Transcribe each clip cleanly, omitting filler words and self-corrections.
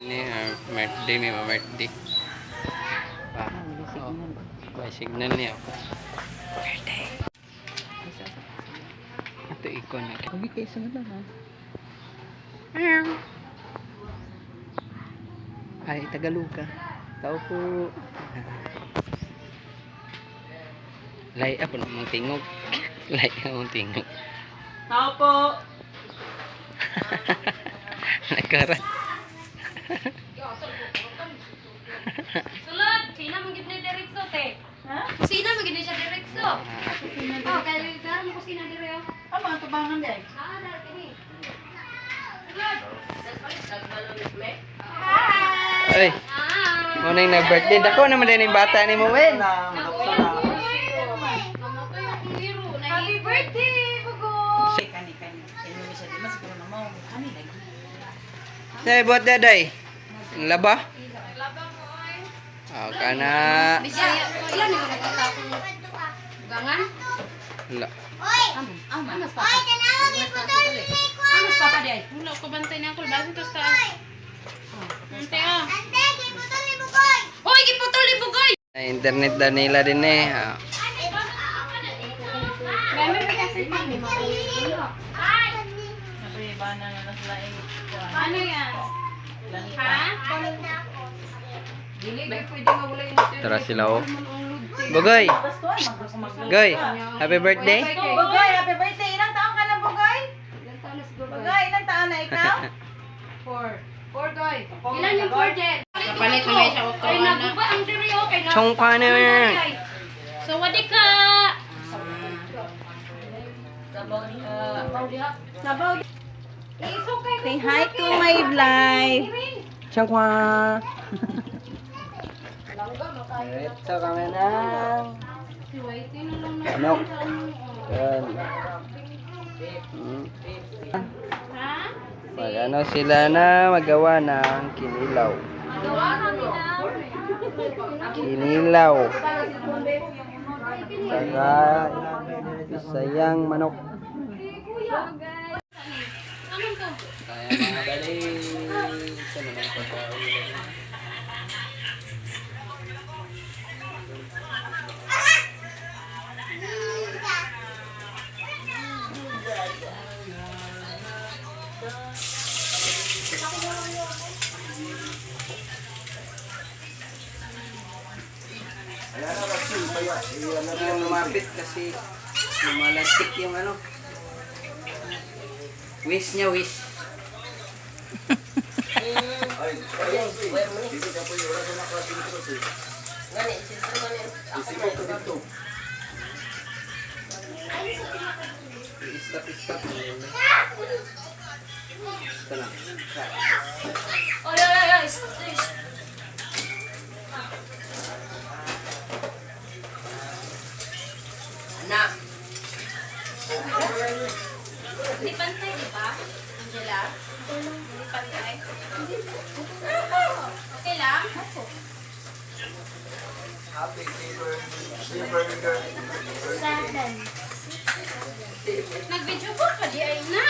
Ini birthday may birthday. Pa. Oh, may signal niya. Birthday. Ito ikon niya. Huwag kayo sa mga ha. Ay, Tagalog ka. Tao po. Lay apa namang tingog. Lay namang tingog. Tao po. Nakarat. Sulod, sino magiging na direkto, te? Ha? Sino magiging siya direkto? Oh, kaya garam ko sino direkto. Ano ang tubangan din? Ah, dahil kini. Sulod. Ay, muna yung nag-birthday. Dako naman din yung bata ni mo, Wen. Happy birthday, Bugo! Kani-kani. Kaya mo siya di mas siguro na mo. Kani lagi. Say, buat daday. Laba? Laba mo, oy. Oh, kana. Bisaya, ilan yung nagkakapong gangan? La. Amas pa. Oy, tanawag yung putol ni ko. Amas pa pa di ay. Wala ko bantay na ako, basin to sa taas. Ante ah. Ante, giputol ni Bugoy. Hoy, giputol ni Bugoy. Internet daw nila din eh. Ah. Mami ba kasi pa ni mo? Ay. Ano yan? Ha? Dili ba pwede mawala yung Tara sila oh. Bugoy. Goy, happy birthday. Bugoy, happy birthday. Ilang taon ka na, Bugoy? Ilang taon na si Bugoy? Bugoy, ilang taon na ikaw? 4. 4 doy. Ilan yung 4 jet? Kapalit na may siya o Kay nabuba ang diri o kay Chong ka na. So wadi ka. Sabaw. Iso kay. Say hi to my live. Chong ka. Ito kami na. Ano? Yan. Ha? Pag ano sila na magawa ng kinilaw. Gawa na nila. Kinilaw. Saka sayang manok. Aman to. Kaya mga bali. Sa mga pagkain. Yung lumapit kasi lumalastik yung ano. Wish niya, wish. Stop. Ito na. Oy oy oy. Anak. Hindi pantay, di ba? Angela? Hindi pantay. Okay lang? Nag-video ko pa di ay na.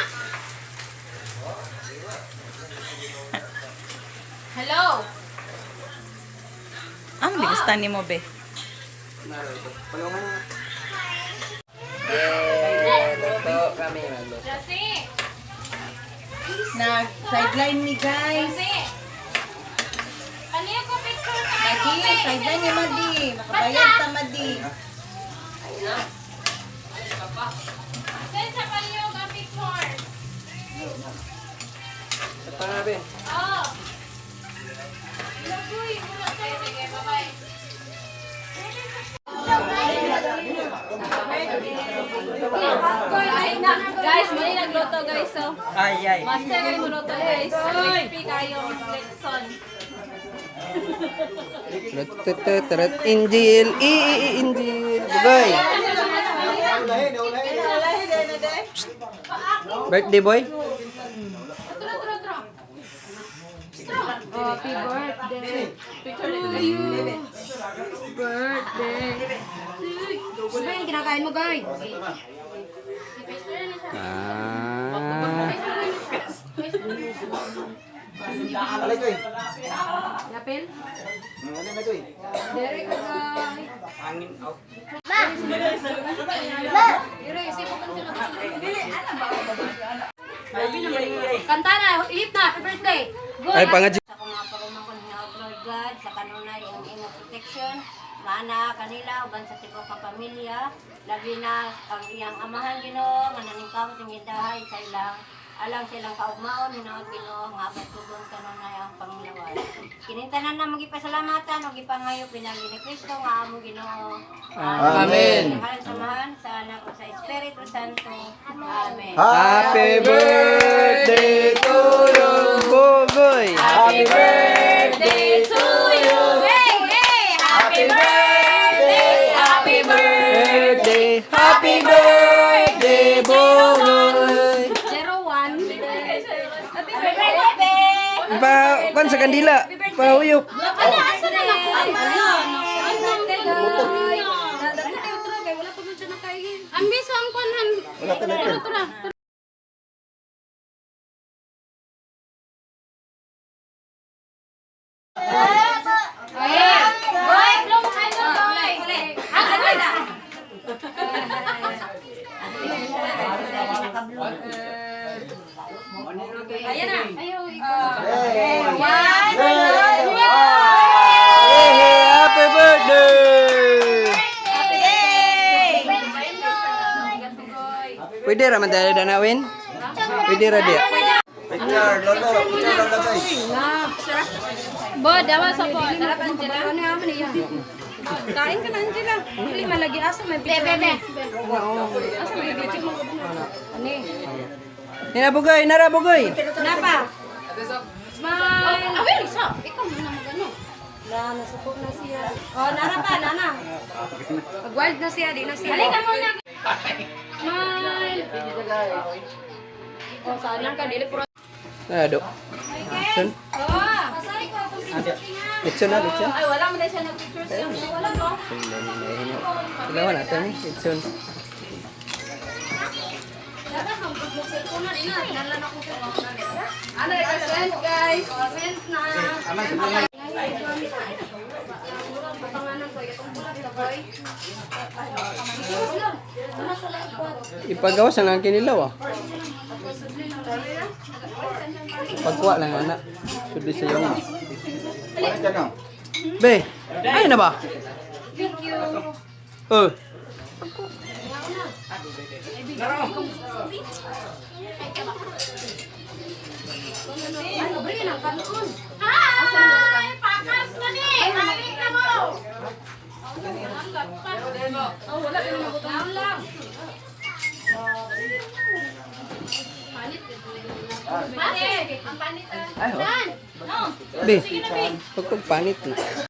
Hello? Ang bigas tani mo, be. Palungan na. Luto kami. Jesse! Nag-sideline ni guys. Jesse! Kaniya ko picture tayo. Madi, sideline ni Madi. Makabayad ta, Madi. Send sa paliyog ang picture. Sa pangabi. Oo. Lagoy, mula tayo. Sige, bye-bye. Guys, mali nagluto guys, so. Ay. Master kayo muluto guys. Crispy kayong Lexon. Tarat Injil. Injil. Bugoy. Birthday boy. Happy birthday to you. Birthday. Ano ba yung kinakain mo, guys? Ah. Alay ko eh. Yapil? Ano na ko eh. Dere ka guys. Angin out. Dere, isipukan sila. Kanta na, hit na, happy birthday. Go. Ay, pangadyo. Sa kung mga parumakon nga Lord God, sa kanunay ang imong protection, mana kanila, uban sa tipo ka pamilya, labi na ang iyang amahan Ginoo, nga naningkamot ang gindahay sa ilang, alang silang kaugmaon, hinaot Ginoo, nga abad tugon kanunay ang panglawas. Kinintanan na magipasalamatan, o gipangayo, pinagi ni Kristo, nga among Ginoo. Amen. Mahal samahan sa anak o sa Espiritu Santo. Amen. Happy birthday to you, Bugoy. Happy birthday to you. Hey, hey, happy birthday, happy birthday. Happy birthday, Bugoy. 01. Pa, kan sa kandila. Pahuyok. Ano, asa na lang po? Ang biso ang kunan. Wala ka na ito. Ito na. Ayan na. Ayaw, Hey, happy birthday! Pwede raman tayo danawin? Pwede ra dia. Picture, lolo. Picture, lolo ko eh. Bo, dawa sa po. Sarap Angela. Ano yung amin niya? Kain ka na Angela. Hindi malagi. Asa may picture. Bebe. Asa may picture mo. Ani? Nina Bugoy, nara Bugoy. Kenapa? Smile. Awil, isa. Ikaw muna magano. Nasuko na siya. Oh, nara pa, nana. Pag-wild na siya, di na siya. Halika muna. Smile. Oh, saan lang ka? Dili puro. Nado. Sun. Oh, pasay ko akong picture nga. Itsun na, itsun. Ay, wala mo dahil siya nag-picture siya. Wala mo. Ilawan natin ni itsun. Dada, ang pag-cellphone na rin na. Nalan ako sa mga ano, present guys. Present na. Papanganan ko, itong bulat na boy. Ipagawas ang kinilaw ah. Pagkuha lang anak. Sudi sa iyo. Bakit yan oh? Be, ay na ba? Thank you. Oh. Ano, bring na kanon. Hi! Pakas na ni! Balik na mo! Oh, wala ka naman butang lang. Panit. Ang panitan. Ay, oh. Dan! No! Be, pagpagpanit na.